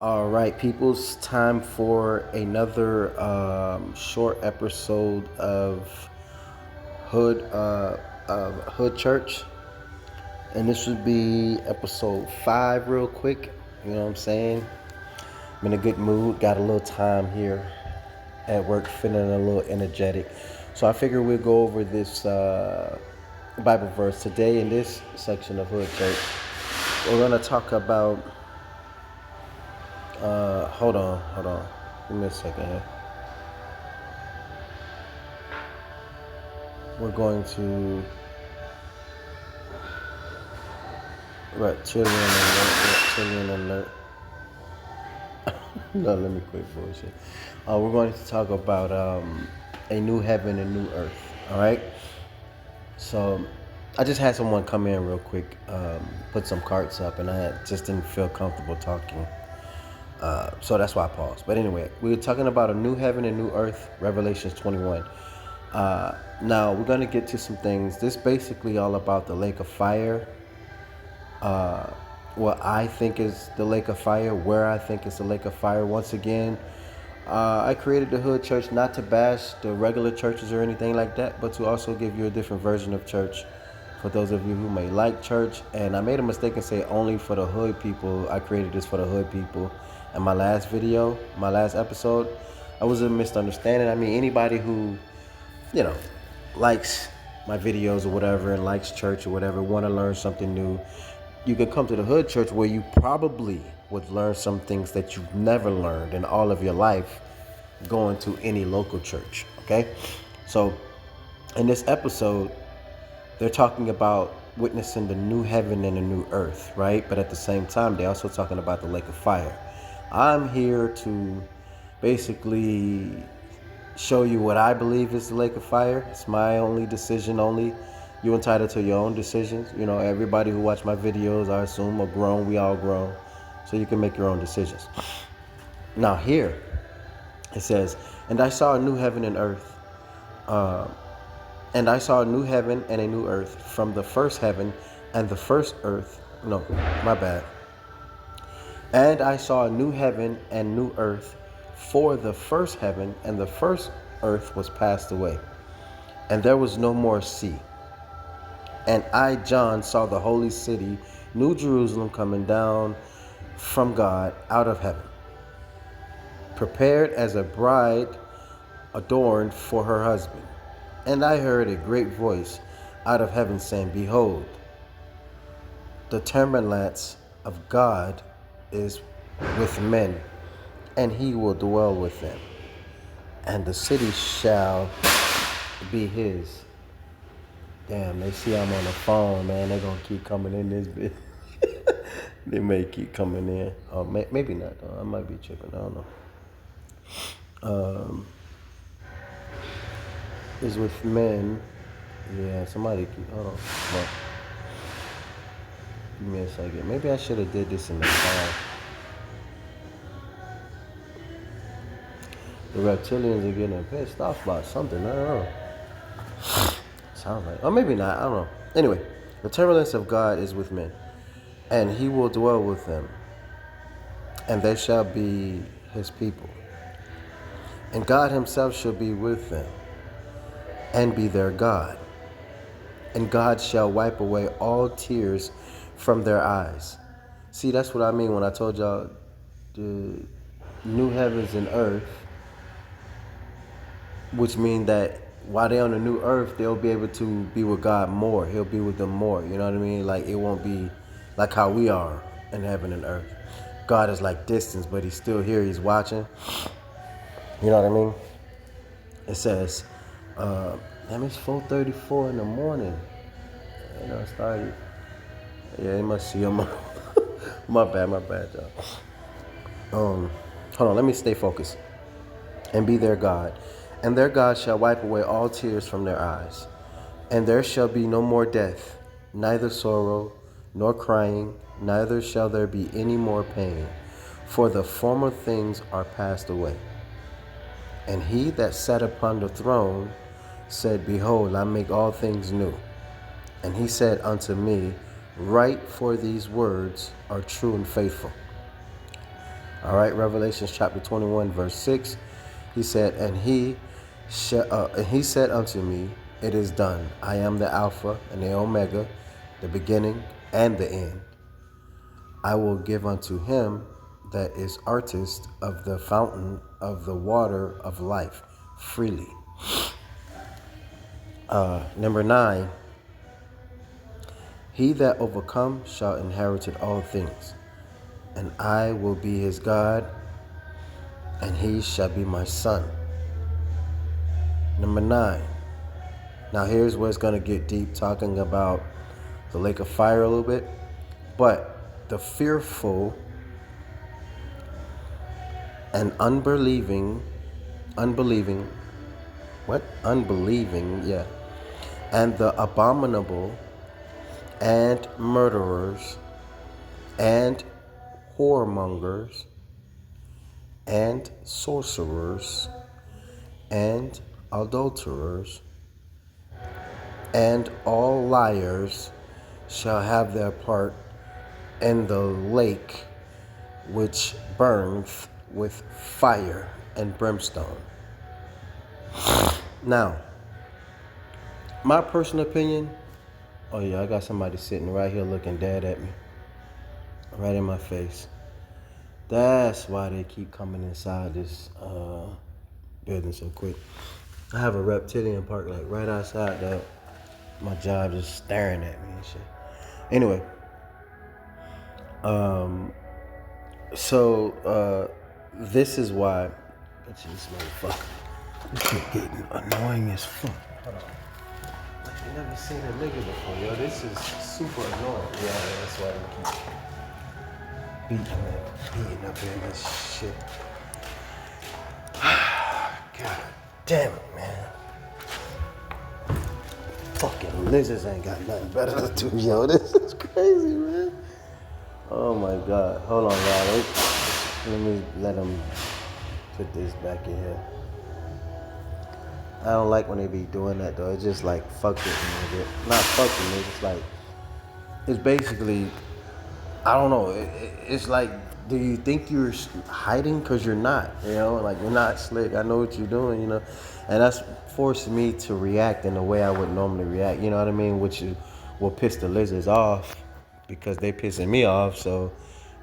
All right, people's time for another short episode Hood of Hood Church, and this would be episode 5, real quick. You know what I'm saying? I'm in a good mood. Got a little time here at work, feeling a little energetic. So I figure we'll go over this Bible verse today in this section of Hood Church. We're gonna talk about. Hold on. Give me a second here. We're going to reptilian alert. No, let me quit bullshit. We're going to talk about a new heaven and new earth. All right. So I just had someone come in real quick, put some carts up, and just didn't feel comfortable talking. So that's why I paused. But anyway, we were talking about a new heaven and new earth, Revelations 21. Now we're going to get to some things. This basically all about the lake of fire. What I think is the lake of fire, where I think is the lake of fire. Once again, I created the Hood Church not to bash the regular churches or anything like that, but to also give you a different version of church for those of you who may like church. And I made a mistake and say only for the hood people. I created this for the hood people. In my last video, my last episode, I was a misunderstanding. I mean, anybody who, likes my videos or whatever and likes church or whatever, want to learn something new, you could come to the Hood Church where you probably would learn some things that you've never learned in all of your life going to any local church, okay? So in this episode, they're talking about witnessing the new heaven and the new earth, right? But at the same time, they're also talking about the lake of fire. I'm here to basically show you what I believe is the lake of fire. It's my only decision only. You're entitled to your own decisions. Everybody who watch my videos, I assume, are grown. We all grown. So you can make your own decisions. Now here, it says, and I saw a new heaven and earth. And I saw a new heaven and a new earth, from the first heaven and the first earth. No, my bad. And I saw a new heaven and new earth, for the first heaven and the first earth was passed away, and there was no more sea. And I, John, saw the holy city, New Jerusalem, coming down from God out of heaven, prepared as a bride adorned for her husband. And I heard a great voice out of heaven saying, behold, the tabernacle of God is with men, and he will dwell with them, and the city shall be his. Damn, they see I'm on the phone, man. They're gonna keep coming in this bit. They may keep coming in. Oh, maybe not, though. I might be tripping. I don't know. Is with men. Yeah, somebody keep. Hold on. No. Give me a second. Maybe I should have did this in the car. The reptilians are getting pissed off about something. I don't know. Sounds like. Or maybe not. I don't know. Anyway, the tabernacle of God is with men, and he will dwell with them, and they shall be his people. And God himself shall be with them, and be their God. And God shall wipe away all tears from their eyes. See, that's what I mean when I told y'all the new heavens and earth, which mean that while they're on the new earth, they'll be able to be with God more. He'll be with them more. You know what I mean? Like, it won't be like how we are in heaven and earth. God is like distance, but he's still here. He's watching. You know what I mean? It says, it's 4:34 in the morning. I started. Yeah, you must see him. My bad, y'all. Hold on, let me stay focused. And be their God. And their God shall wipe away all tears from their eyes. And there shall be no more death, neither sorrow, nor crying, neither shall there be any more pain, for the former things are passed away. And he that sat upon the throne said, behold, I make all things new. And he said unto me, write, for these words are true and faithful. All right, Revelations chapter 21, verse 6. He said, and he said unto me, it is done. I am the Alpha and the Omega, the beginning and the end. I will give unto him that is artist of the fountain of the water of life freely. Number 9, he that overcome shall inherit all things, and I will be his God, and he shall be my son. Number 9. Now here's where it's going to get deep, talking about the lake of fire a little bit. But the fearful and unbelieving, yeah, and the abominable and murderers and whoremongers and sorcerers and adulterers and all liars shall have their part in the lake which burns with fire and brimstone. Now, my personal opinion, oh yeah, I got somebody sitting right here looking dead at me, right in my face. That's why they keep coming inside this building so quick. I have a reptilian park like right outside that my job just staring at me and shit. Anyway, so this is why this motherfucker, this shit getting annoying as fuck. Hold on. Like you never seen a nigga before, yo. This is super annoying. Yeah, that's why they keep beating up in this shit. God damn it, man. Fucking lizards ain't got nothing better to do, yo. This is crazy, man. Oh my God. Hold on, y'all. Let me let them put this back in here. I don't like when they be doing that though. It's just like fuck it, man. Not fucking me. It's like it's basically, I don't know. It's like, do you think you're hiding? Because you're not. You know, like you're not slick. I know what you're doing. You know, and that's forced me to react in the way I would normally react. You know what I mean? Which will piss the lizards off because they pissing me off. So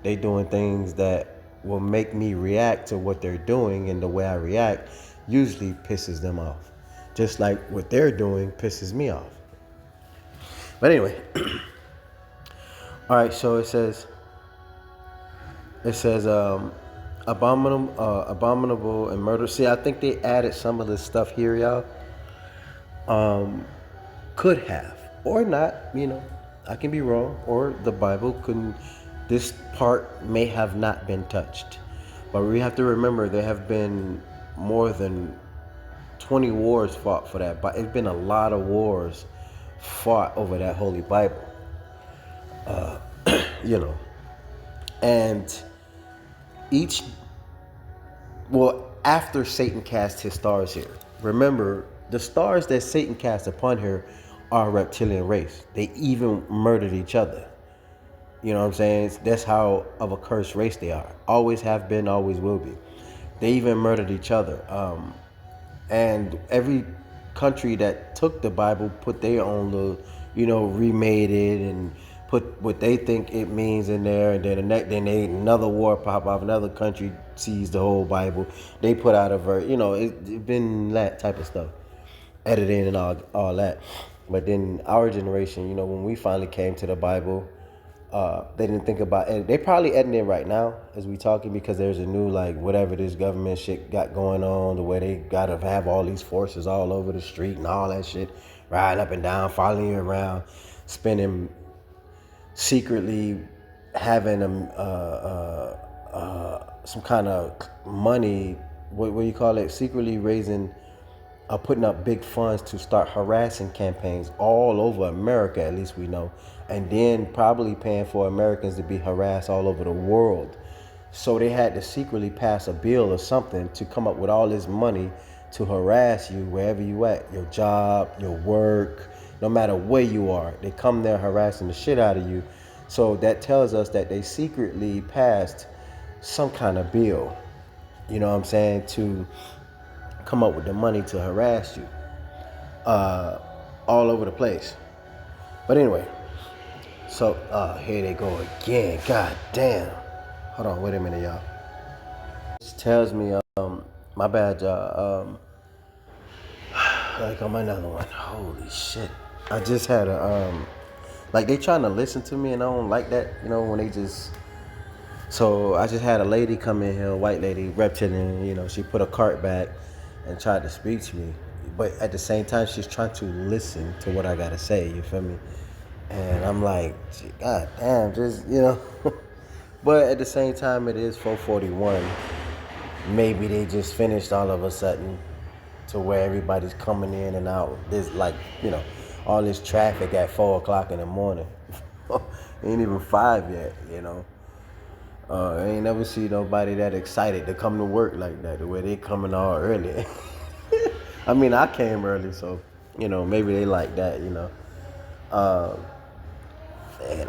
they doing things that will make me react to what they're doing, and the way I react usually pisses them off. Just like what they're doing pisses me off. But anyway, all right. So it says abominable and murder. See, I think they added some of this stuff here, y'all. Could have or not. You know, I can be wrong, or the Bible couldn't. This part may have not been touched, but we have to remember there have been more than 20 wars fought for that. But it's been a lot of wars fought over that Holy Bible. You know, and after Satan cast his stars here, remember the stars that Satan cast upon here are a reptilian race. They even murdered each other. You know what I'm saying? That's how of a cursed race they are. Always have been, always will be. They even murdered each other. And every country that took the Bible put their own little, remade it and put what they think it means in there. And then another war pop off. Another country sees the whole Bible. They put out a verse. It's been that type of stuff. Editing and all that. But then our generation, when we finally came to the Bible, they didn't think about it. They probably editing it right now as we talking, because there's a new, whatever this government shit got going on, the way they gotta have all these forces all over the street and all that shit, riding up and down, following you around, spending, secretly having some kind of money, what do you call it, secretly raising, putting up big funds to start harassing campaigns all over America, at least we know, and then probably paying for Americans to be harassed all over the world. So they had to secretly pass a bill or something to come up with all this money to harass you wherever you at, your job, your work, no matter where you are. They come there harassing the shit out of you. So that tells us that they secretly passed some kind of bill, you know what I'm saying, to come up with the money to harass you all over the place. But anyway, so here they go again. God damn. Hold on, wait a minute, y'all. This tells me, my bad, y'all. Like on another one. Holy shit. I just had like they trying to listen to me and I don't like that, when they just. So I just had a lady come in here, a white lady, reptilian, she put a cart back and tried to speak to me. But at the same time, she's trying to listen to what I gotta say, you feel me? And I'm like, God damn, just. But at the same time, it is 4:41. Maybe they just finished all of a sudden to where everybody's coming in and out. There's like, all this traffic at 4 o'clock in the morning. Ain't even 5 yet. I ain't never see nobody that excited to come to work like that, the way they coming all early. I mean, I came early, so, maybe they like that. And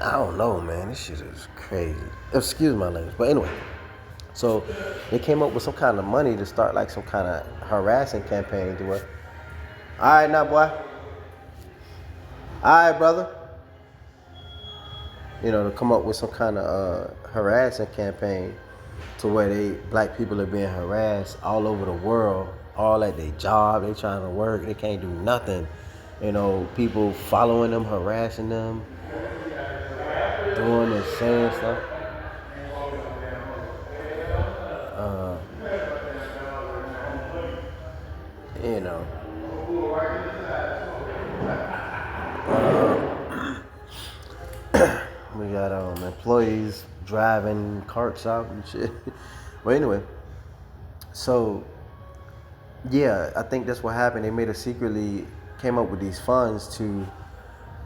I don't know, man. This shit is crazy. Excuse my language. But anyway, so they came up with some kind of money to start like some kind of harassing campaign to where, all right now, boy. All right, brother. To come up with some kind of harassing campaign to where black people are being harassed all over the world, all at their job, they trying to work, they can't do nothing. People following them, harassing them, doing and saying stuff. We got employees driving carts out and shit. But anyway, so yeah, I think that's what happened. They secretly came up with these funds to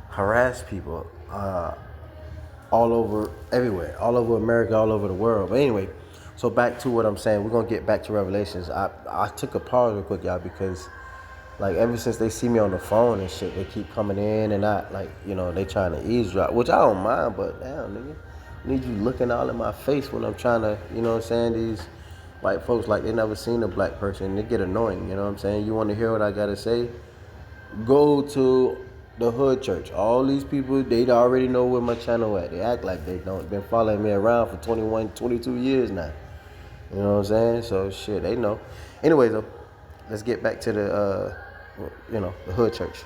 harass people all over, everywhere, all over America, all over the world. But anyway, so back to what I'm saying. We're gonna get back to Revelations. I took a pause real quick, y'all, because like ever since they see me on the phone and shit, they keep coming in and out, like, they trying to eavesdrop, which I don't mind, but damn, nigga, I need you looking all in my face when I'm trying to, these white folks, like, they never seen a black person. They get annoying, you know what I'm saying? You want to hear what I got to say? Go to the hood church. All these people, they already know where my channel at. They act like they don't. Been following me around for 21, 22 years now. You know what I'm saying? So, shit, they know. Anyway, though, let's get back to the hood church.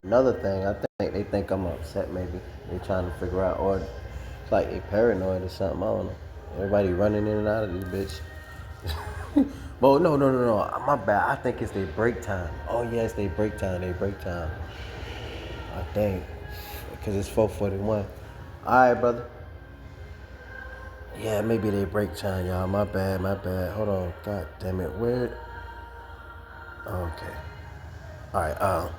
Another thing, I think they think I'm upset. Maybe they trying to figure out, or it's like they paranoid or something. I don't know. Everybody running in and out of this bitch. But no, my bad. I think it's their break time. Oh yes, they break time. I think because it's 4:41. All right, brother. Yeah, maybe they break time, y'all. My bad. Hold on. God damn it. Where? Okay. All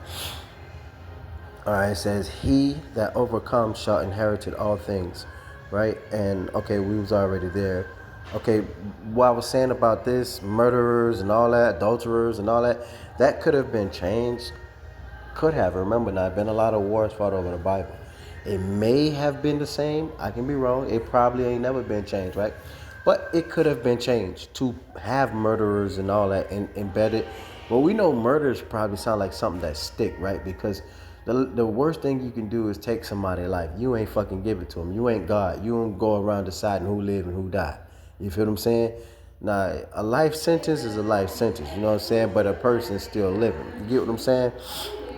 right, it says, he that overcomes shall inherit all things, right? And, okay, we was already there. Okay, what I was saying about this, murderers and all that, adulterers and all that, that could have been changed. Could have. Remember, now, been a lot of wars fought over the Bible. It may have been the same. I can be wrong. It probably ain't never been changed, right? But it could have been changed to have murderers and all that embedded. Well, we know murders probably sound like something that stick, right? Because the worst thing you can do is take somebody's life. You ain't fucking give it to them. You ain't God. You don't go around deciding who live and who die. You feel what I'm saying? Now, a life sentence is a life sentence, you know what I'm saying? But a person's still living. You get what I'm saying?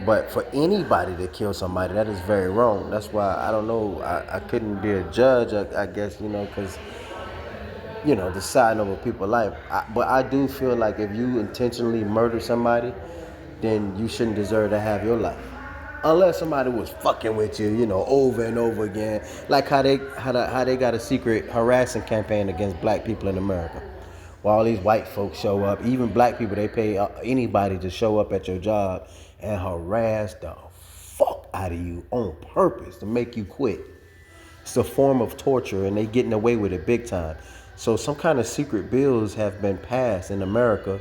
But for anybody to kill somebody, that is very wrong. That's why, I don't know, I couldn't be a judge, I guess, because, deciding over people's life. But I do feel like if you intentionally murder somebody, then you shouldn't deserve to have your life. Unless somebody was fucking with you, over and over again. Like how they got a secret harassing campaign against black people in America. While all these white folks show up, even black people, they pay anybody to show up at your job and harass the fuck out of you on purpose to make you quit. It's a form of torture, and they getting away with it big time. So some kind of secret bills have been passed in America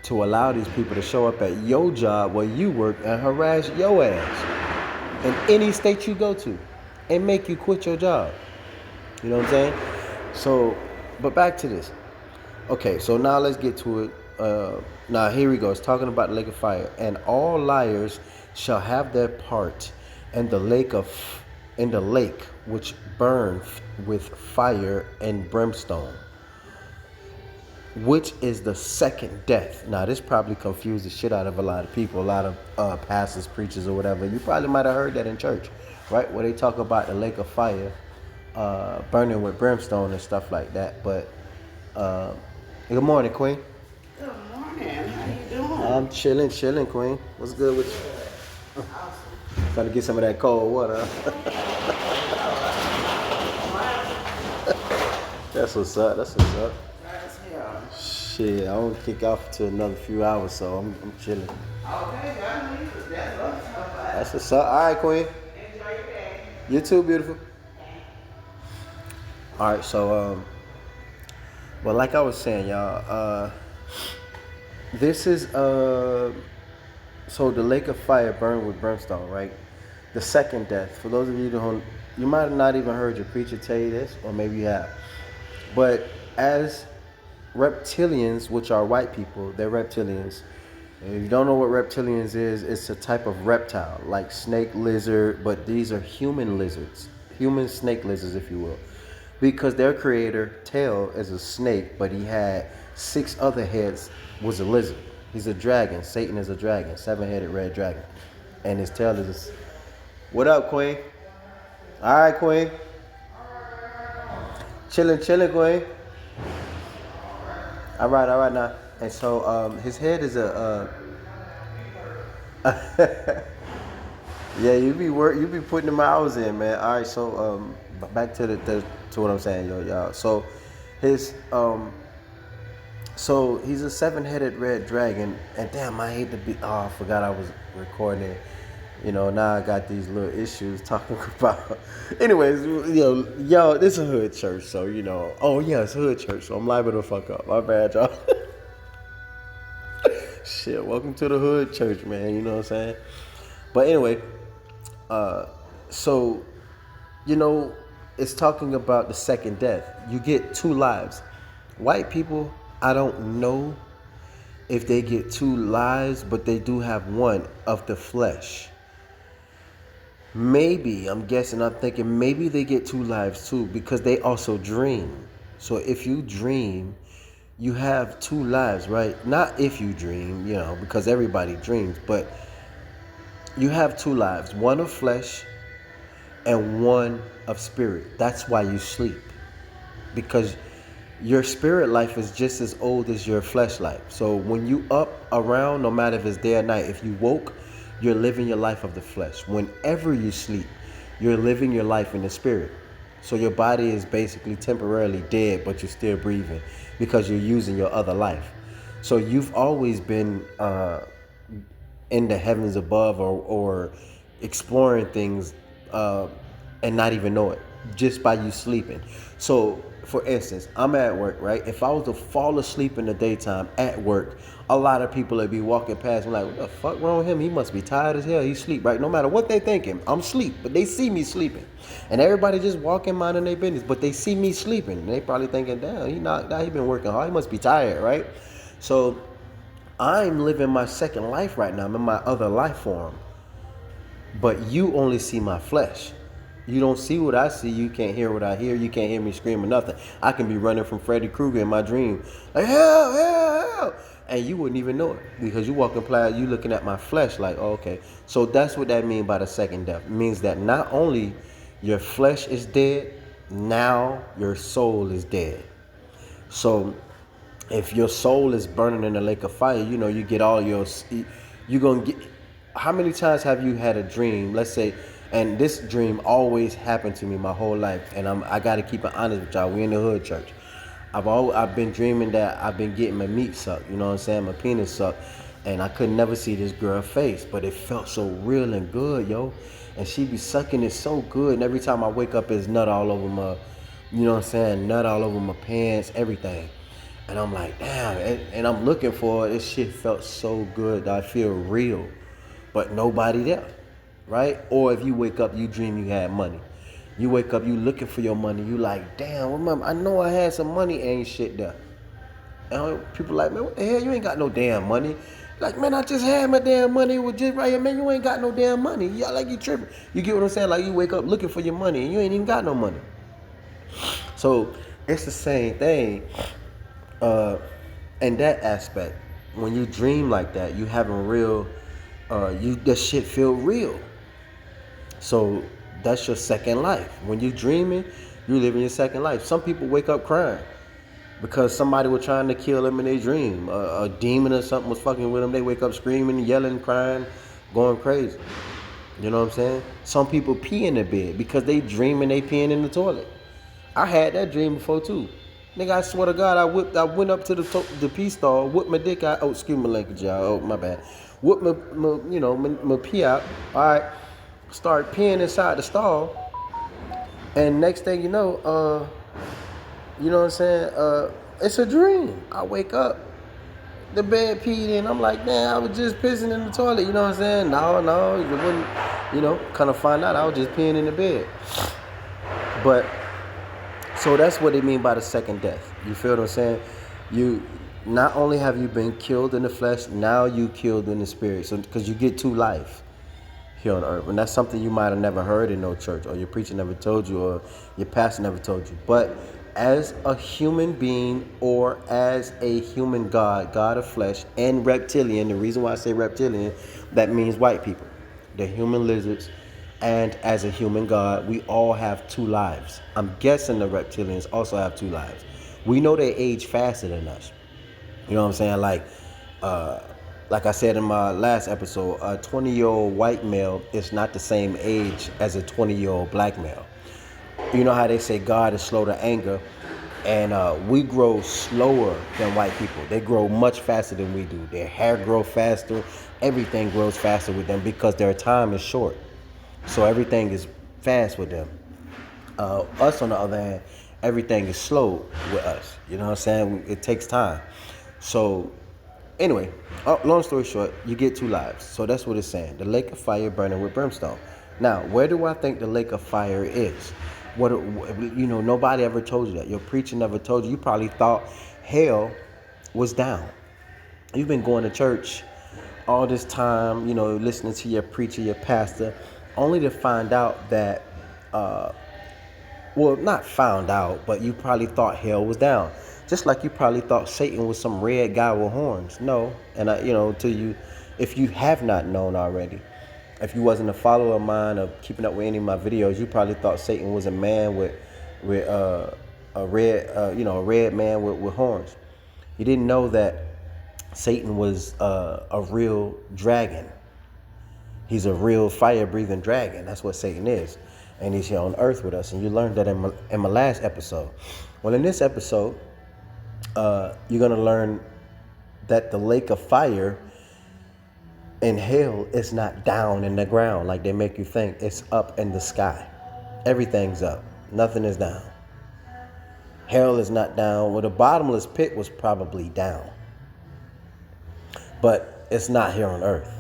to allow these people to show up at your job where you work and harass your ass in any state you go to and make you quit your job. You know what I'm saying? So But back to this. Okay, so now let's get to it. Now here we go. It's talking about the lake of fire, and all liars shall have their part in the lake which burneth with fire and brimstone, which is the second death. Now this probably confused the shit out of a lot of people, a lot of pastors, preachers, or whatever. You probably might have heard that in church, right? Where they talk about the lake of fire, burning with brimstone and stuff like that. But good morning, Queen. Good morning. How you doing? I'm chilling, Queen. What's good with you? Trying to get some of that cold water. That's what's up. Right as hell. Shit, I won't kick off to another few hours, so I'm chilling. Okay, I need it. That's what I'm talking about. That's what's up. All right, Queen. Enjoy your day. You too, beautiful. All right, so well, like I was saying, y'all, this is so the lake of fire burned with brimstone, right? The second death. For those of you who you might have not even heard your preacher tell you this, or maybe you have. But as reptilians, which are white people, they're reptilians. And if you don't know what reptilians is, it's a type of reptile, like snake, lizard, but these are human lizards, human snake lizards, if you will. Because their creator, tail, is a snake, but he had 6 other heads, was a lizard. He's a dragon. Satan is a dragon, 7-headed red dragon. And his tail is what up, Queen? All right, Queen. Chilling, Queen. All right now. And so his head is a yeah, you be putting them hours in, man. All right, so back to to what I'm saying, y'all. So his so he's a 7-headed red dragon, and damn, I hate to be. Oh, I forgot I was recording it. You know, now I got these little issues talking about. Anyways, yo, this is a hood church, so you know. Oh yeah, it's a hood church, so I'm liable to fuck up. My bad, y'all. Shit, welcome to the hood church, man. You know what I'm saying? But anyway, so you know, it's talking about the second death. You get 2 lives. White people, I don't know if they get 2 lives, but they do have one of the flesh. Maybe, I'm thinking maybe they get 2 lives too, because they also dream. So if you dream, you have 2 lives, right? Not if you dream, you know, because everybody dreams, but you have 2 lives, one of flesh and one of spirit. That's why you sleep, because your spirit life is just as old as your flesh life. So when you up around, no matter if it's day or night, if you woke, you're living your life of the flesh. Whenever you sleep, you're living your life in the spirit. So your body is basically temporarily dead, but you're still breathing because you're using your other life. So you've always been in the heavens above, or exploring things and not even know it, just by you sleeping. So for instance, I'm at work, right? If I was to fall asleep in the daytime at work, a lot of people would be walking past me like, what the fuck wrong with him? He must be tired as hell. He sleep, right? No matter what they thinking, I'm asleep, but they see me sleeping. And everybody just walking, minding their business, but they see me sleeping. And they probably thinking, damn, he knocked out, he been working hard. He must be tired, right? So I'm living my second life right now. I'm in my other life form. But you only see my flesh. You don't see what I see. You can't hear what I hear. You can't hear me scream or nothing. I can be running from Freddy Krueger in my dream, like hell, hell, hell, and you wouldn't even know it, because you walking past, you looking at my flesh like, oh, okay. So that's what that means by the second death. It means that not only your flesh is dead, now your soul is dead. So if your soul is burning in the lake of fire, you know, you get all your, you're gonna get. How many times have you had a dream? Let's say. And this dream always happened to me my whole life, and I got to keep it honest with y'all. We in the hood church. I've been dreaming that I've been getting my meat sucked. You know what I'm saying? My penis sucked, and I could never see this girl's face, but it felt so real and good, yo. And she be sucking it so good, and every time I wake up, it's nut all over my, you know what I'm saying? Nut all over my pants, everything. And I'm like, damn. And I'm looking for it. This shit felt so good. I feel real, but nobody there. Right? Or if you wake up, you dream you had money. You wake up, you looking for your money. You like, damn, remember, I know I had some money, ain't shit there. And people like, man, what the hell? You ain't got no damn money. Like, man, I just had my damn money. It was just right here, man. You ain't got no damn money. Yeah, like you tripping. You get what I'm saying? Like you wake up looking for your money and you ain't even got no money. So it's the same thing. In that aspect, when you dream like that, you having real, that shit feel real. So that's your second life. When you dreaming, you living your second life. Some people wake up crying because somebody was trying to kill them in their dream. A demon or something was fucking with them. They wake up screaming, yelling, crying, going crazy. You know what I'm saying? Some people pee in their bed because they dreaming they peeing in the toilet. I had that dream before too. Nigga, I swear to God, I went up to the pee stall, whipped my dick out. Oh, excuse my language, y'all. Oh, my bad. Whipped my pee out. All right, start peeing inside the stall, and next thing you know what I'm saying? It's a dream. I wake up, the bed peed in. I'm like, man, I was just pissing in the toilet. You know what I'm saying? No, you wouldn't. Kind of find out I was just peeing in the bed. But so that's what they mean by the second death. You feel what I'm saying? You not only have you been killed in the flesh, now you killed in the spirit. So because you get two life here on earth, and that's something you might have never heard in no church, or your preacher never told you, or your pastor never told you. But as a human being, or as a human God of flesh, and reptilian, the reason why I say reptilian, that means white people, the human lizards, and as a human God, we all have two lives. I'm guessing the reptilians also have two lives. We know they age faster than us. You know what I'm saying? Like I said in my last episode, a 20-year-old white male is not the same age as a 20-year-old black male. You know how they say God is slow to anger, and we grow slower than white people. They grow much faster than we do. Their hair grows faster. Everything grows faster with them because their time is short. So everything is fast with them. Us, on the other hand, everything is slow with us. You know what I'm saying? It takes time. So anyway, long story short, you get two lives. So that's what it's saying. The lake of fire burning with brimstone. Now, where do I think the lake of fire is? Nobody ever told you that. Your preacher never told you. You probably thought hell was down. You've been going to church all this time, listening to your preacher, your pastor, only to find out that, not found out, but you probably thought hell was down. Just like you probably thought Satan was some red guy with horns. No. And if you have not known already, if you wasn't a follower of mine or keeping up with any of my videos, you probably thought Satan was a man with a red man with horns. You didn't know that Satan was a real dragon. He's a real fire-breathing dragon. That's what Satan is. And he's here on earth with us. And you learned that in my last episode. Well, in this episode, you're going to learn that the lake of fire in hell is not down in the ground like they make you think. It's up in the sky. Everything's up. Nothing is down. Hell is not down. Well, the bottomless pit was probably down. But it's not here on earth.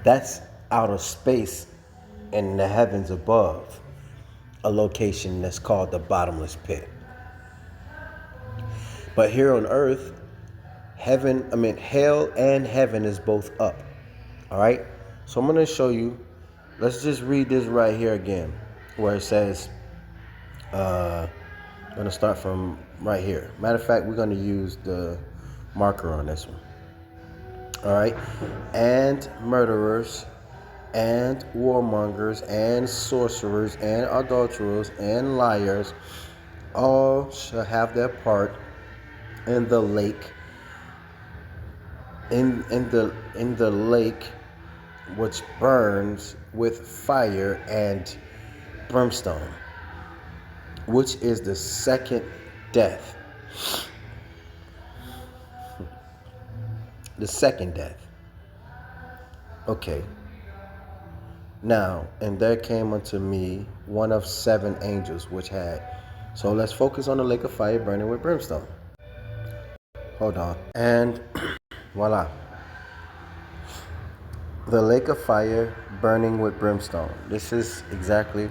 That's outer space in the heavens above, a location that's called the bottomless pit. But here on earth, hell and heaven is both up. All right? So I'm going to show you. Let's just read this right here again, where it says, I'm going to start from right here. Matter of fact, we're going to use the marker on this one. All right? And murderers, and warmongers, and sorcerers, and adulterers, and liars, all shall have their part in the lake, in the lake which burns with fire and brimstone, which is the second death. The second death. Okay. Now, and there came unto me one of 7 angels which had. So let's focus on the lake of fire burning with brimstone. Hold on. And voila. The lake of fire burning with brimstone. This is exactly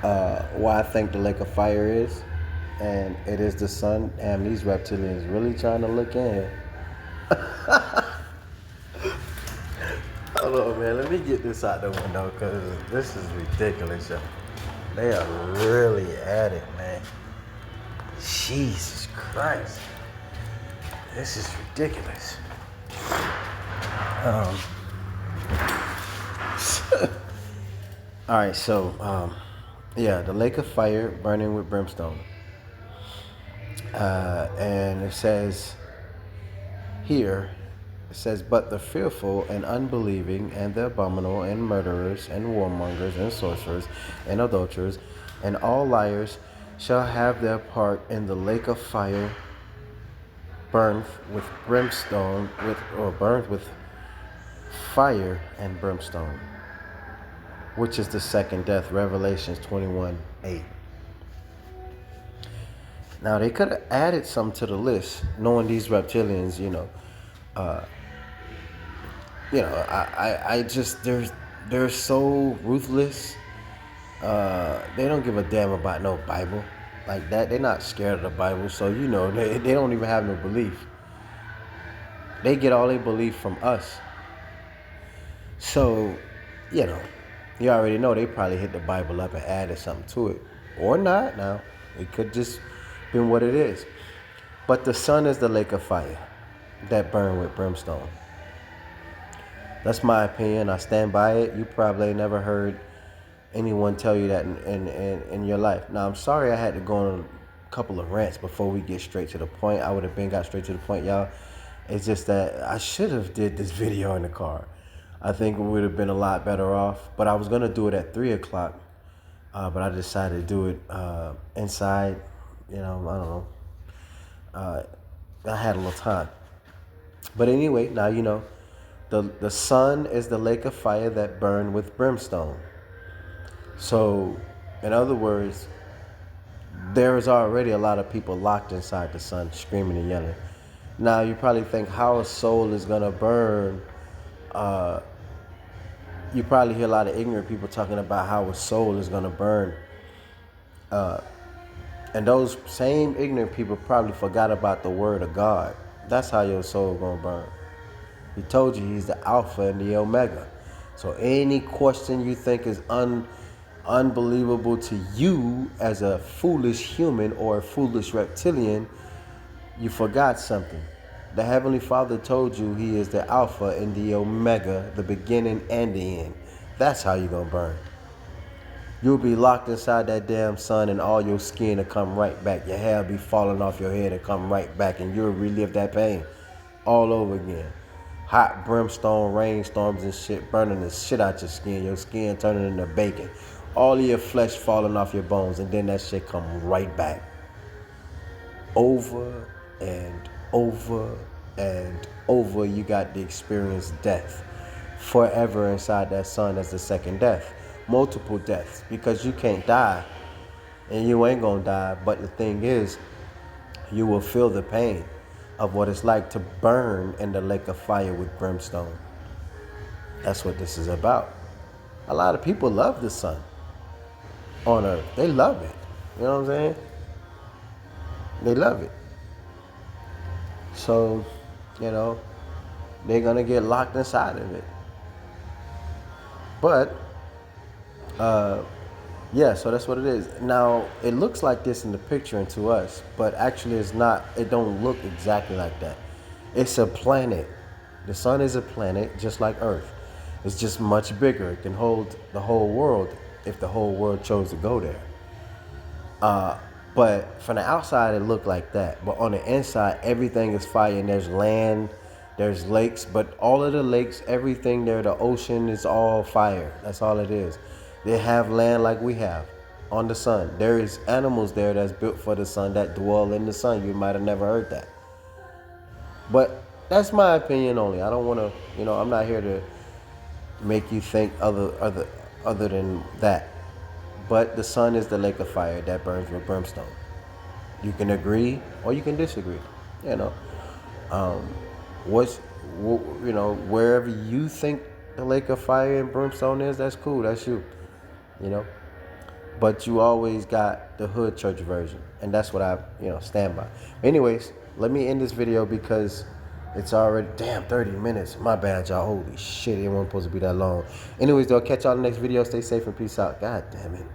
Why I think the lake of fire is, and it is the sun. And these reptilians really trying to look in. Hold on, man. Let me get this out the window because this is ridiculous, yo. They are really at it, man. Jesus Christ. This is ridiculous. All right, so yeah, the lake of fire burning with brimstone. And it says here, it says, but the fearful and unbelieving and the abominable and murderers and warmongers and sorcerers and adulterers and all liars shall have their part in the lake of fire burned with brimstone or burned with fire and brimstone, which is the second death. Revelations 21:8. Now they could have added some to the list, knowing these reptilians, I just they're so ruthless. They don't give a damn about no Bible like that. They're not scared of the Bible, so they don't even have no belief. They get all their belief from us. So, you already know they probably hit the Bible up and added something to it, or not. Now it could just been what it is. But the sun is the lake of fire that burn with brimstone. That's my opinion. I stand by it. You probably never heard anyone tell you that in your life. Now, I'm sorry I had to go on a couple of rants before we get straight to the point. I would have got straight to the point, y'all. It's just that I should have did this video in the car. I think we would have been a lot better off. But I was going to do it at 3 o'clock. But I decided to do it inside. I don't know. I had a little time. But anyway, now you know. The sun is the lake of fire that burned with brimstone. So, in other words, there is already a lot of people locked inside the sun, screaming and yelling. Now, you probably think how a soul is going to burn. You probably hear a lot of ignorant people talking about how a soul is going to burn. And those same ignorant people probably forgot about the word of God. That's how your soul going to burn. He told you he's the Alpha and the Omega. So any question you think is unbelievable to you as a foolish human or a foolish reptilian, you forgot something. The Heavenly Father told you he is the Alpha and the Omega, the beginning and the end. That's how you're going to burn. You'll be locked inside that damn sun and all your skin will come right back. Your hair will be falling off your head and come right back, and you'll relive that pain all over again. Hot brimstone, rainstorms and shit burning the shit out your skin. Your skin turning into bacon. All of your flesh falling off your bones, and then that shit come right back. Over and over and over, you got to experience death. Forever inside that sun as the second death. Multiple deaths, because you can't die. And you ain't gonna die, but the thing is, you will feel the pain of what it's like to burn in the lake of fire with brimstone. That's what this is about. A lot of people love the sun on earth. They love it. You know what I'm saying? They love it. So, they're going to get locked inside of it. But, yeah, so that's what it is. Now, it looks like this in the picture and to us, but actually it's not. It don't look exactly like that. It's a planet. The sun is a planet just like Earth. It's just much bigger. It can hold the whole world if the whole world chose to go there. But from the outside, it looked like that. But on the inside, everything is fire, and there's land, there's lakes, but all of the lakes, everything there, the ocean is all fire. That's all it is. They have land like we have on the sun. There is animals there that's built for the sun that dwell in the sun. You might have never heard that. But that's my opinion only. I don't want to, I'm not here to make you think other than that. But the sun is the lake of fire that burns with brimstone. You can agree or you can disagree. Wherever you think the lake of fire and brimstone is, that's cool. That's you. but you always got the hood church version, and that's what I stand by. Anyways, let me end this video because it's already 30 minutes. My bad, y'all. Holy shit, it wasn't supposed to be that long. Anyways, though, catch y'all in the next video. Stay safe and peace out. God damn it.